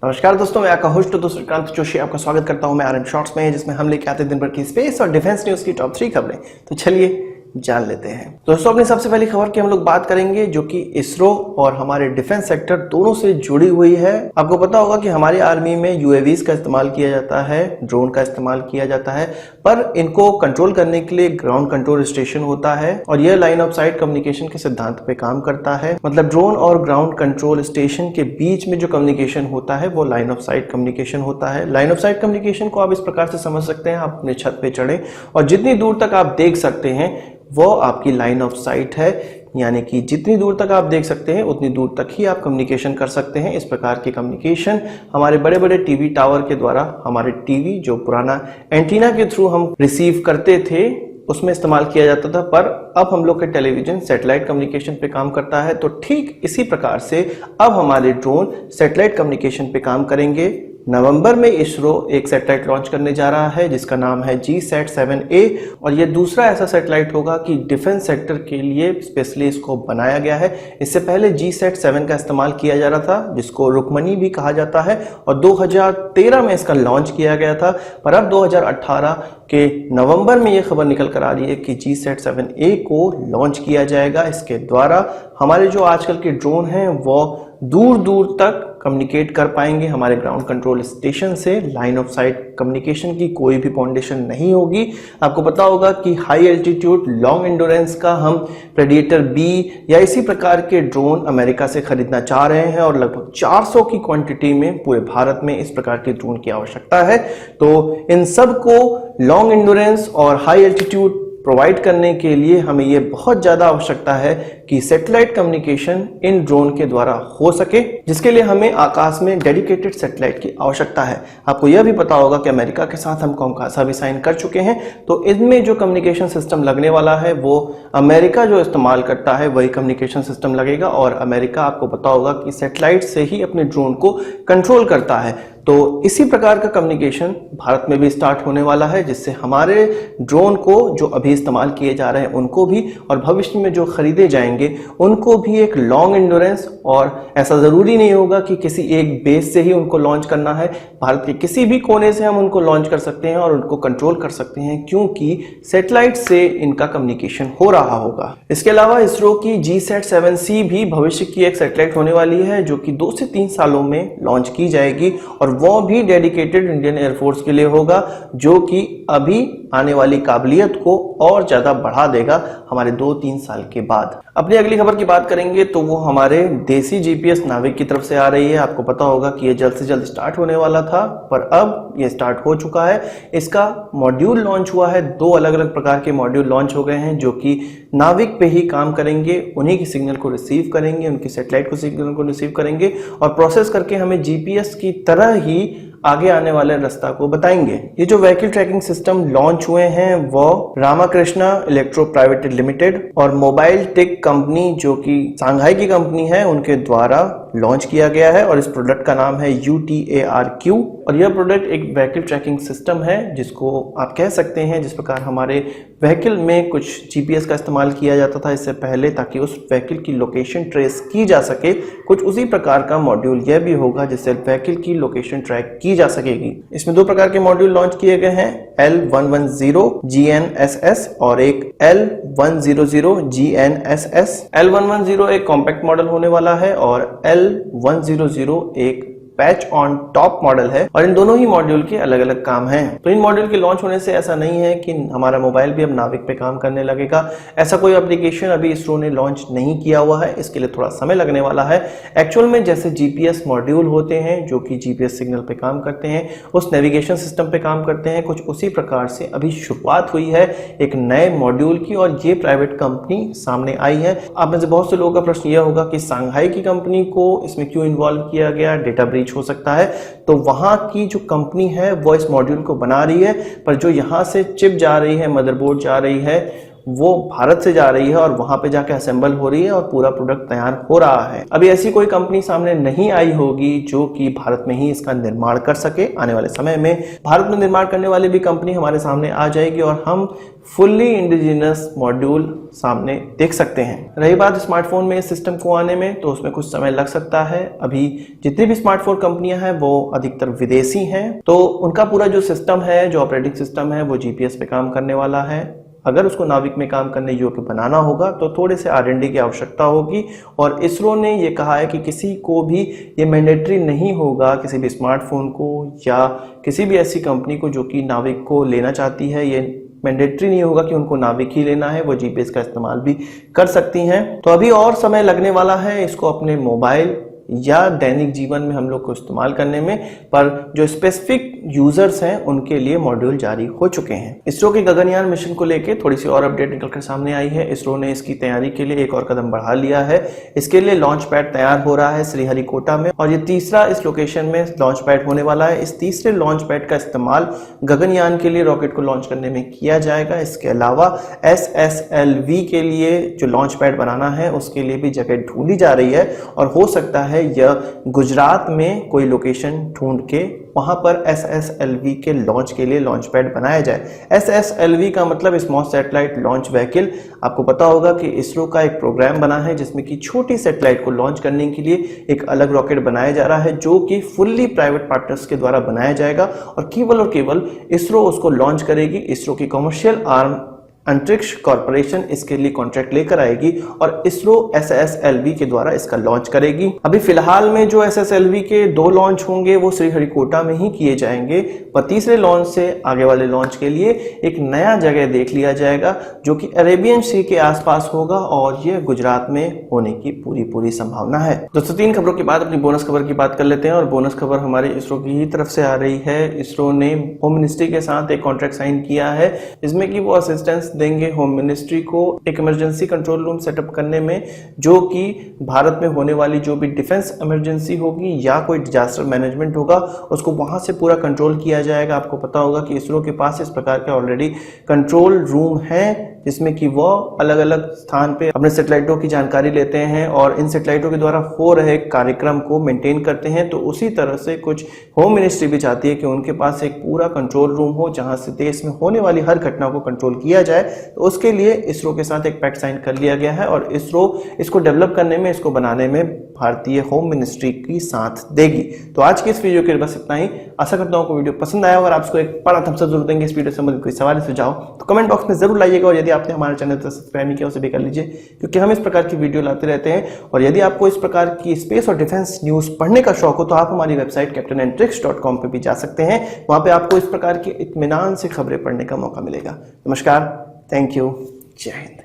नमस्कार दोस्तों, मैं आपका होस्ट दोस्त श्रीकांत जोशी आपका स्वागत करता हूं मैं आरएम शॉर्ट्स में, जिसमें हम लेके आते हैं दिन भर की स्पेस और डिफेंस न्यूज की टॉप 3 खबरें। तो चलिए जान लेते हैं। दोस्तों, अपनी सबसे पहली खबर की हम लोग बात करेंगे जो कि इसरो और हमारे डिफेंस सेक्टर दोनों से जुड़ी हुई है। आपको पता होगा कि हमारी आर्मी में यूएवीज का इस्तेमाल किया जाता है, ड्रोन का इस्तेमाल किया जाता है, पर इनको कंट्रोल करने के लिए ग्राउंड कंट्रोल स्टेशन होता है और यह लाइन ऑफ साइट कम्युनिकेशन के सिद्धांत पे काम करता है। मतलब ड्रोन और ग्राउंड कंट्रोल स्टेशन के बीच में जो कम्युनिकेशन होता है वो लाइन ऑफ साइट कम्युनिकेशन होता है। लाइन ऑफ साइट कम्युनिकेशन को आप इस प्रकार से समझ सकते हैं, आप अपने छत पे चढ़े और जितनी दूर तक आप देख सकते हैं वो आपकी लाइन ऑफ साइट है, यानी कि जितनी दूर तक आप देख सकते हैं उतनी दूर तक ही आप कम्युनिकेशन कर सकते हैं। इस प्रकार की कम्युनिकेशन हमारे बड़े बड़े टीवी टावर के द्वारा, हमारे टीवी जो पुराना एंटीना के थ्रू हम रिसीव करते थे उसमें इस्तेमाल किया जाता था, पर अब हम लोग के टेलीविजन सैटेलाइट कम्युनिकेशन पे काम करता है। तो ठीक इसी प्रकार से अब हमारे ड्रोन सैटेलाइट कम्युनिकेशन पे काम करेंगे। नवंबर में इसरो एक सैटेलाइट लॉन्च करने जा रहा है जिसका नाम है GSAT-7A और ये दूसरा ऐसा सैटेलाइट होगा कि डिफेंस सेक्टर के लिए स्पेशली इसको बनाया गया है। इससे पहले GSAT-7 का इस्तेमाल किया जा रहा था जिसको रुक्मणी भी कहा जाता है और 2013 में इसका लॉन्च किया गया था, पर अब 2018 के नवंबर में ये खबर निकल कर आ रही है कि GSAT-7A को लॉन्च किया जाएगा। इसके द्वारा हमारे जो आजकल के ड्रोन हैं वो दूर दूर तक कम्युनिकेट कर पाएंगे हमारे ग्राउंड कंट्रोल स्टेशन से। लाइन ऑफ साइट कम्युनिकेशन की कोई भी फाउंडेशन नहीं होगी। आपको पता होगा कि हाई एल्टीट्यूड लॉन्ग एंडोरेंस का हम प्रेडिएटर बी या इसी प्रकार के ड्रोन अमेरिका से खरीदना चाह रहे हैं और लगभग 400 की क्वांटिटी में पूरे भारत में इस प्रकार के ड्रोन की आवश्यकता है। तो इन सब को लॉन्ग एंडोरेंस और हाई एल्टीट्यूड प्रोवाइड करने के लिए हमें यह बहुत ज्यादा आवश्यकता है कि सैटेलाइट कम्युनिकेशन इन ड्रोन के द्वारा हो सके, जिसके लिए हमें आकाश में डेडिकेटेड सैटेलाइट की आवश्यकता है। आपको यह भी पता होगा कि अमेरिका के साथ हम कॉमकासा भी साइन कर चुके हैं, तो इनमें जो कम्युनिकेशन सिस्टम लगने वाला है वो अमेरिका जो इस्तेमाल करता है वही कम्युनिकेशन सिस्टम लगेगा। और अमेरिका आपको पता होगा कि सैटेलाइट से ही अपने ड्रोन को कंट्रोल करता है। तो इसी प्रकार का कम्युनिकेशन भारत में भी स्टार्ट होने वाला है, जिससे हमारे ड्रोन को जो अभी इस्तेमाल किए जा रहे हैं उनको भी और भविष्य में जो खरीदे जाएंगे उनको भी एक लॉन्ग एंडोरेंस, और ऐसा जरूरी नहीं होगा कि किसी एक बेस से ही उनको लॉन्च करना है। भारत के किसी भी कोने से हम उनको लॉन्च कर सकते हैं और उनको कंट्रोल कर सकते हैं, क्योंकि सैटेलाइट से इनका कम्युनिकेशन हो रहा होगा। इसके अलावा इसरो की GSAT-7C भी भविष्य की एक सैटेलाइट होने वाली है जो कि 2 से 3 सालों में लॉन्च की जाएगी और वो भी डेडिकेटेड इंडियन एयरफोर्स के लिए होगा, जो कि अभी आने वाली काबिलियत को और ज्यादा बढ़ा देगा हमारे 2-3 साल के बाद। अपनी अगली खबर की बात करेंगे तो वो हमारे देसी GPS नाविक की तरफ से आ रही है। आपको पता होगा कि ये जल्द से जल्द स्टार्ट होने वाला था, पर अब ये स्टार्ट हो चुका है। इसका मॉड्यूल लॉन्च हुआ है, 2 अलग अलग प्रकार के मॉड्यूल लॉन्च हो गए हैं जो कि नाविक पे ही काम करेंगे, उन्हीं की सिग्नल को रिसीव करेंगे, उनकी सैटेलाइट को सिग्नल को रिसीव करेंगे और प्रोसेस करके हमें GPS की तरह ही आगे आने वाले रास्ता को बताएंगे। ये जो व्हीकल ट्रैकिंग सिस्टम लॉन्च हुए हैं वो रामाकृष्णा इलेक्ट्रो प्राइवेट लिमिटेड और मोबाइल टेक कंपनी जो कि सांघाई की कंपनी है उनके द्वारा लॉन्च किया गया है और इस प्रोडक्ट का नाम है UTARQ। और यह प्रोडक्ट एक व्हीकल ट्रैकिंग सिस्टम है जिसको आप कह सकते हैं जिस प्रकार हमारे व्हीकल में कुछ GPS का इस्तेमाल किया जाता था इससे पहले ताकि उस व्हीकल की लोकेशन ट्रेस की जा सके, कुछ उसी प्रकार का मॉड्यूल यह भी होगा जिससे व्हीकल की लोकेशन ट्रैक की जा सकेगी। इसमें 2 प्रकार के मॉड्यूल लॉन्च किए गए हैं, L110 GNSS और एक L100 GNSS। L110 एक कॉम्पैक्ट मॉडल होने वाला है और L100 एक पैच ऑन टॉप मॉडल है और इन दोनों ही मॉड्यूल के अलग अलग काम हैं। तो इन मॉड्यूल के लॉन्च होने से ऐसा नहीं है कि हमारा मोबाइल भी अब नाविक पे काम करने लगेगा। ऐसा कोई एप्लीकेशन अभी इसरो ने लॉन्च नहीं किया हुआ है, इसके लिए थोड़ा समय लगने वाला है। एक्चुअल में जैसे GPS मॉड्यूल होते हैं जो कि GPS सिग्नल पे काम करते हैं, उस नेविगेशन सिस्टम पे काम करते हैं, कुछ उसी प्रकार से अभी शुरुआत हुई है एक नए मॉड्यूल की और ये प्राइवेट कंपनी सामने आई है। आप में से बहुत से लोगों का प्रश्न यह होगा कि सांघाई की कंपनी को इसमें क्यों इन्वॉल्व किया गया, डेटा ब्रीच हो सकता है। तो वहां की जो कंपनी है वो इस मॉड्यूल को बना रही है, पर जो यहां से चिप जा रही है, मदरबोर्ड जा रही है, वो भारत से जा रही है और वहां पे जाके असेंबल हो रही है और पूरा प्रोडक्ट तैयार हो रहा है। अभी ऐसी कोई कंपनी सामने नहीं आई होगी जो कि भारत में ही इसका निर्माण कर सके। आने वाले समय में भारत में निर्माण करने वाली भी कंपनी हमारे सामने आ जाएगी और हम फुल्ली इंडिजिनस मॉड्यूल सामने देख सकते हैं। रही बात स्मार्टफोन में इस सिस्टम को आने में, तो उसमें कुछ समय लग सकता है। अभी जितनी भी स्मार्टफोन कंपनियां हैं वो अधिकतर विदेशी हैं, तो उनका पूरा जो सिस्टम है, जो ऑपरेटिंग सिस्टम है, वो जीपीएस पे काम करने वाला है। अगर उसको नाविक में काम करने योग्य बनाना होगा तो थोड़े से R&D की आवश्यकता होगी। और इसरो ने ये कहा है कि किसी को भी ये मैंडेटरी नहीं होगा, किसी भी स्मार्टफोन को या किसी भी ऐसी कंपनी को जो कि नाविक को लेना चाहती है, ये मैंडेटरी नहीं होगा कि उनको नाविक ही लेना है, वो जीपीएस का इस्तेमाल भी कर सकती हैं। तो अभी और समय लगने वाला है इसको अपने मोबाइल या दैनिक जीवन में हम लोग को इस्तेमाल करने में, पर जो स्पेसिफिक यूजर्स हैं उनके लिए मॉड्यूल जारी हो चुके हैं। इसरो के गगनयान मिशन को लेके थोड़ी सी और अपडेट निकलकर सामने आई है। इसरो ने इसकी तैयारी के लिए एक और कदम बढ़ा लिया है। इसके लिए लॉन्च पैड तैयार हो रहा है श्रीहरिकोटा में, और ये तीसरा इस लोकेशन में लॉन्च पैड होने वाला है। इस तीसरे लॉन्च पैड का इस्तेमाल गगनयान के लिए रॉकेट को लॉन्च करने में किया जाएगा। इसके अलावा SSLV के लिए जो लॉन्च पैड बनाना है उसके लिए भी जगह ढूंढी जा रही है, और हो सकता है यह गुजरात में कोई लोकेशन ढूंढ के वहां पर SSLV के लॉन्च के लिए लॉन्च पैड बनाया जाए। SSLV का मतलब स्मॉल सैटेलाइट लॉन्च व्हीकल। आपको पता होगा कि इसरो का एक प्रोग्राम बना है जिसमें कि छोटी सैटेलाइट को लॉन्च करने के लिए एक अलग रॉकेट बनाया जा रहा है, जो कि फुल्ली प्राइवेट पार्टनर्स के द्वारा बनाया जाएगा और केवल इसरो उसको लॉन्च करेगी। इसरो की कमर्शियल आर्म अंतरिक्ष कॉर्पोरेशन इसके लिए कॉन्ट्रैक्ट लेकर आएगी और इसरो SSLV के द्वारा इसका लॉन्च करेगी। अभी फिलहाल में जो SSLV के 2 लॉन्च होंगे वो श्रीहरिकोटा में ही किए जाएंगे, पर तीसरे लॉन्च से आगे वाले लॉन्च के लिए एक नया जगह देख लिया जाएगा जो कि अरेबियन सी के आसपास होगा, और यह गुजरात में होने की पूरी संभावना है। दोस्तों 3 खबरों के बाद अपनी बोनस खबर की बात कर लेते हैं, और बोनस खबर हमारे इसरो की ही तरफ से आ रही है। इसरो ने होम मिनिस्ट्री के साथ एक कॉन्ट्रैक्ट साइन किया है, इसमें कि वो असिस्टेंस देंगे होम मिनिस्ट्री को एक इमरजेंसी कंट्रोल रूम सेटअप करने में, जो कि भारत में होने वाली जो भी डिफेंस इमरजेंसी होगी या कोई डिजास्टर मैनेजमेंट होगा उसको वहां से पूरा कंट्रोल किया जाएगा। आपको पता होगा कि इसरो के पास इस प्रकार के ऑलरेडी कंट्रोल रूम है जिसमें कि वो अलग अलग स्थान पे अपने सैटेलाइटों की जानकारी लेते हैं और इन सैटेलाइटों के द्वारा हो रहे कार्यक्रम को मेंटेन करते हैं। तो उसी तरह से कुछ होम मिनिस्ट्री भी चाहती है कि उनके पास एक पूरा कंट्रोल रूम हो जहां से देश में होने वाली हर घटना को कंट्रोल किया जाए। तो उसके लिए इसरो के साथ एक पैक्ट साइन कर लिया गया है और इसरो इसको डेवलप करने में, इसको बनाने में भारतीय होम मिनिस्ट्री की साथ देगी। तो आज की इस वीडियो के बस इतना ही। आशा करता हूं आपको वीडियो पसंद आया। अगर आपको एक बड़ा थम्स अप जरूर देंगे इस वीडियो से संबंधित कोई सवाल सुझाव तो कमेंट बॉक्स में जरूर लाइएगा, और यदि आपने हमारे चैनल को सब्सक्राइब नहीं किया उसे भी कर लीजिए, क्योंकि हम इस प्रकार की वीडियो लाते रहते हैं। और यदि आपको इस प्रकार की स्पेस और डिफेंस न्यूज पढ़ने का शौक हो तो आप हमारी वेबसाइट captainandtricks.com पे भी जा सकते हैं। वहां पे आपको इस प्रकार की इत्मीनान से खबरें पढ़ने का मौका मिलेगा। नमस्कार, थैंक यू, जय हिंद।